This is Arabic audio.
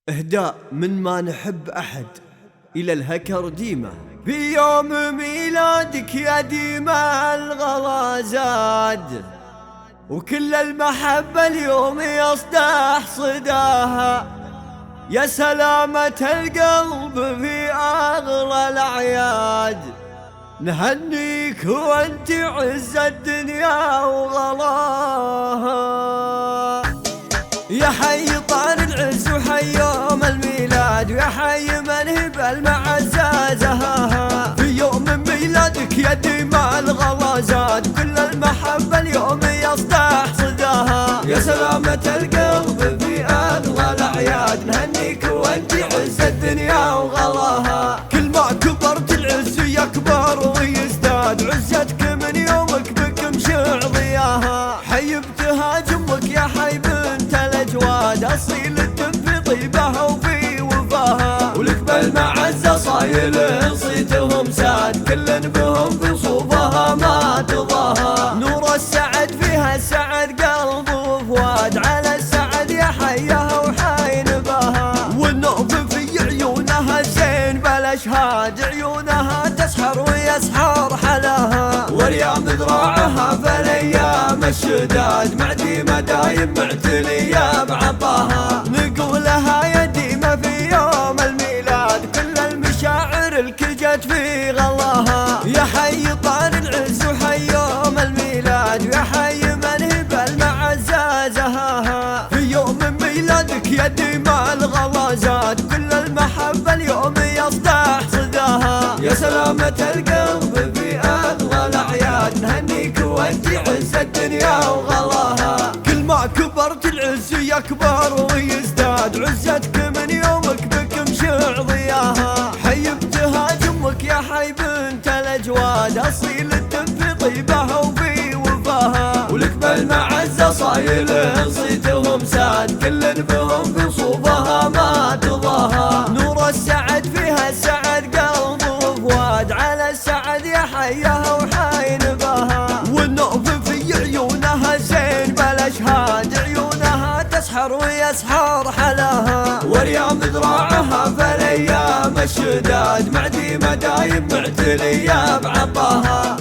إهداء من ما نحب أحد إلى الهكر ديمة. في يوم ميلادك يا ديمة الغلا زاد، وكل المحبة اليوم يصدح صداها. يا سلامة القلب في أغلى الأعياد، نهنيك وانت عز الدنيا وغلاها. يا حي طار العز وحي يوم الميلاد، ويا حي من هب المعزة زهاها. في يوم ميلادك يا ديمة الغلا زاد، كل المحبة اليوم يصدح صداها. يا سلامة القلب في أغلى الأعياد، نهنيك وانت عز الدنيا وغلاها. كل ما كبرت العز يكبر ويزداد، عزتك من يومك بك مشع ضياها. حي ابتهاج امك يا حي بنت الأجواد، أصيل الدم في طيبها وفي وفاها. ولك بالمعزة صايل صيتهم ساد، كل بهم في صوفها ما تضاها. نور السعد فيها سعد قلب وفؤاد، على السعد يا حيها وحي نباها. والنوف في عيونها زين بالاشهاد، عيونها تسحر ويسحر حلاها. ورياض ذراعها فالايام الشداد، مع ديمة دايم معتلية بعطاها. نقولها يا ديمة في يوم الميلاد، كل المشاعر الكجت في غلاها. يا حي طار العز وحي يوم الميلاد، ويا حي من هب المعزة زهاها. في يوم ميلادك يا ديمة الغلا زاد، كل المحبة اليوم يصدح صداها. يا سلامة القلب في أغلى الأعياد، نهنيك وانت عز الدنيا وغلاها. كل ما كبرت العز يكبر ويزداد، عزتك من يومك بك مشع ضياها. حي ابتهاج امك يا حي بنت الأجواد، أصيل الدم في طيبها وفي وفاها. ولك بالمعزة صايل صيتهم ساد، كل بهم في صوفها ما تضاها. نور السعد فيها سعد قلب وفؤاد، على السعد يا حيها وحي نباها. والنوف في عيونها زين بالاشهاد، عيونها تسحر ويسحر حلاها. ورياض ذراعها فالايام الشداد، مع ديمة دايم معتلية بعطاها.